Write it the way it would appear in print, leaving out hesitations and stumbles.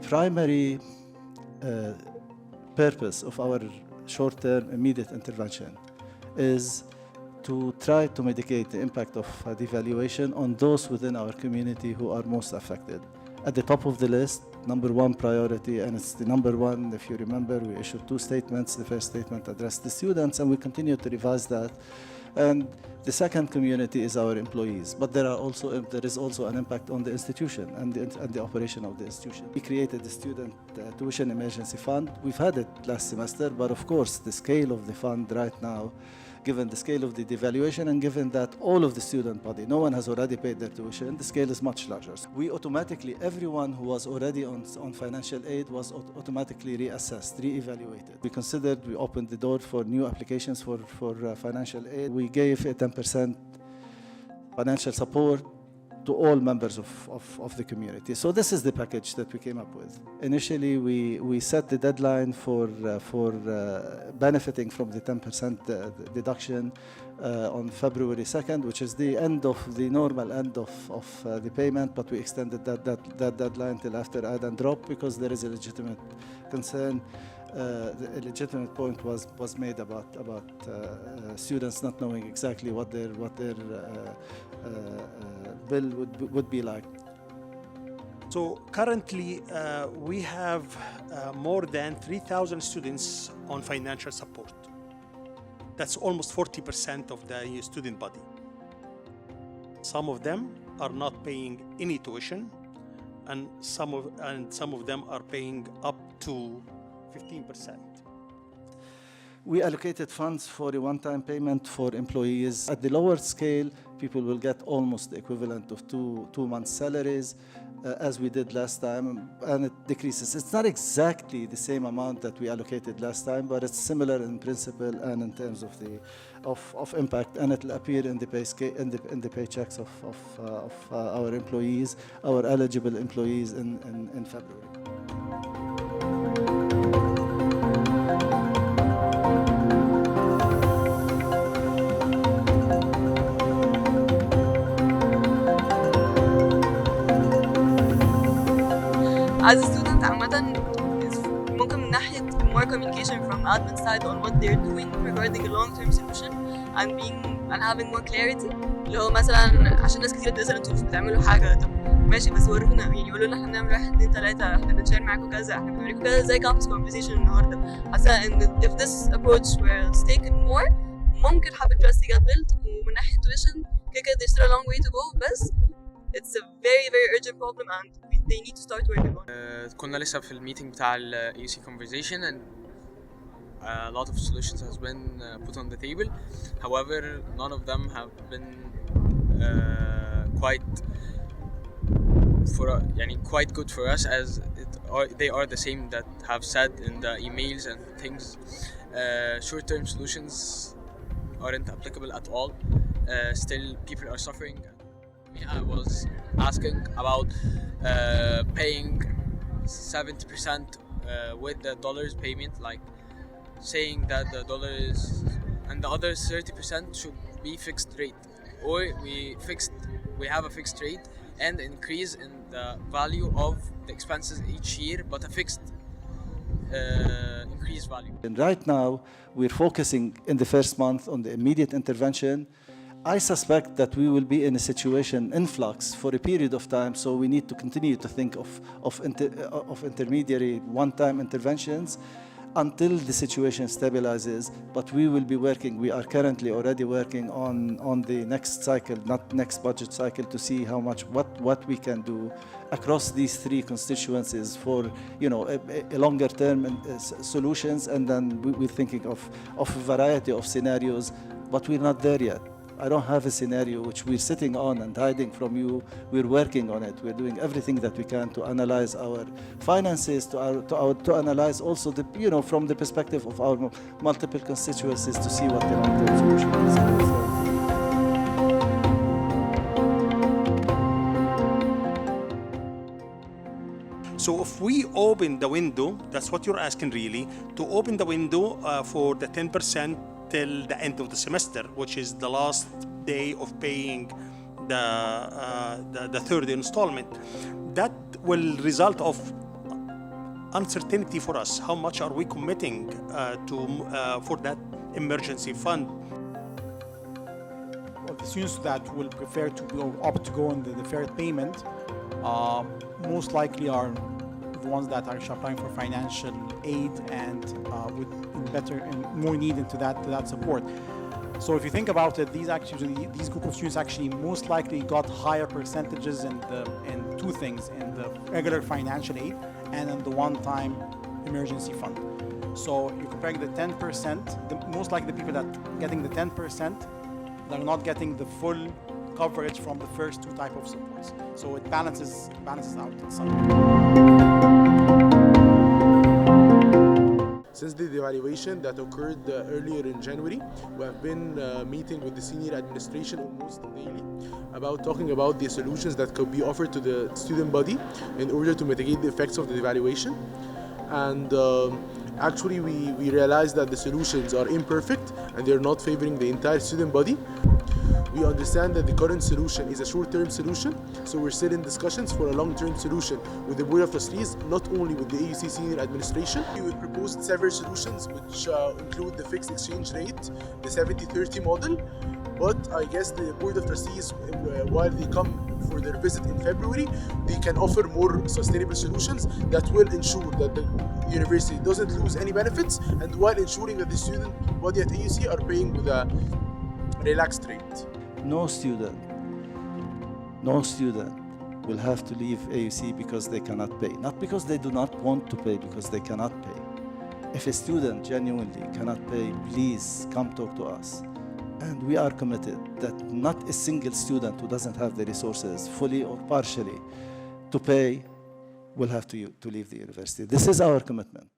primary purpose of our short-term immediate intervention is to try to mitigate the impact of devaluation on those within our community who are most affected. At the top of the list, number one priority, and it's the number one, if you remember, we issued two statements. The first statement addressed the students, and we continue to revise that. And the second community is our employees, but there is also an impact on the institution and the operation of the institution. We created the student tuition emergency fund. We've had it last semester, but of course the scale of the fund right now, given the scale of the devaluation and given that all of the student body, no one has already paid their tuition, the scale is much larger. We automatically, everyone who was already on financial aid was automatically reassessed, re-evaluated. We considered, we opened the door for new applications for financial aid. We gave a 10% financial support to all members of the community. So this is the package that we came up with. Initially, we set the deadline for benefiting from the 10% deduction on February 2nd, which is the end of the normal end of the payment, but we extended that deadline till after add and drop because there is a legitimate concern. A legitimate point was made about students not knowing exactly what their bill would be like. So currently we have more than 3,000 students on financial support. That's almost 40% of the student body. Some of them are not paying any tuition, and some of them are paying up to 15%. We allocated funds for a one-time payment for employees. At the lower scale, people will get almost the equivalent of two months' salaries, as we did last time, and it decreases. It's not exactly the same amount that we allocated last time, but it's similar in principle and in terms of impact, and it'll appear in the paychecks of our employees, our eligible employees in February. As a student عامة ممكن من ناحية more communication from admin side on what they're doing regarding a long-term solution and having more clarity. اللي هو مثلا عشان ناس كتير تسأل انتوا مش بتعملوا حاجة، طب ماشي بس ورونا، يعني يقولوا لنا احنا بنعمل 1 2 3، احنا بنشير معاكم كذا، احنا بنوريكم كذا، زي campus conversation النهارده. حاسة ان if this approach was taken more ممكن حبة trust get built. ومن ناحية tuition كده there's still a long way to go، بس it's a very very urgent problem and they need to start working on it. كنا لسه في الميتنج بتاع ال AUC conversation and a lot of solutions has been put on the table. However, none of them have been quite good for us, as they are the same that have said in the emails and things. Short-term solutions aren't applicable at all. Still, people are suffering. I was asking about paying 70% with the dollars payment, like saying that the dollars and the other 30% should be fixed rate, or we have a fixed rate and increase in the value of the expenses each year, but a fixed increased value. And right now we're focusing in the first month on the immediate intervention. I suspect that we will be in a situation in flux for a period of time, so we need to continue to think of intermediary one-time interventions until the situation stabilizes. But we will be working, we are currently already working on the next cycle, not next budget cycle, to see how much, what we can do across these three constituencies for, you know, a longer term solutions. And then we're thinking of a variety of scenarios, but we're not there yet. I don't have a scenario which we're sitting on and hiding from you. We're working on it. We're doing everything that we can to analyze our finances, to analyze also the, you know, from the perspective of our multiple constituencies, to see what the long-term solution is. So if we open the window, that's what you're asking really, to open the window for the 10% till the end of the semester, which is the last day of paying the third installment. That will result of uncertainty for us. How much are we committing for that emergency fund? Well, the students that will prefer to go, opt to go on the deferred payment most likely are the ones that are actually applying for financial aid and with better and more need into that support. So if you think about it, these group of students actually most likely got higher percentages in two things: in the regular financial aid and in the one-time emergency fund. So you're comparing the 10%, most likely the people that getting the 10%, they're not getting the full coverage from the first two type of supports. So it balances out in some. Since the devaluation that occurred earlier in January, we have been meeting with the senior administration almost daily about talking about the solutions that could be offered to the student body in order to mitigate the effects of the devaluation. And actually we realized that the solutions are imperfect and they're not favoring the entire student body. We understand that the current solution is a short-term solution, so we're still in discussions for a long-term solution with the Board of Trustees, not only with the AUC Senior Administration. We proposed several solutions which include the fixed exchange rate, the 70-30 model, but I guess the Board of Trustees, while they come for their visit in February, they can offer more sustainable solutions that will ensure that the university doesn't lose any benefits and while ensuring that the student body at AUC are paying with a relaxed rate. No student will have to leave AUC because they cannot pay. Not because they do not want to pay, because they cannot pay. If a student genuinely cannot pay, please come talk to us. And we are committed that not a single student who doesn't have the resources, fully or partially, to pay will have to leave the university. This is our commitment.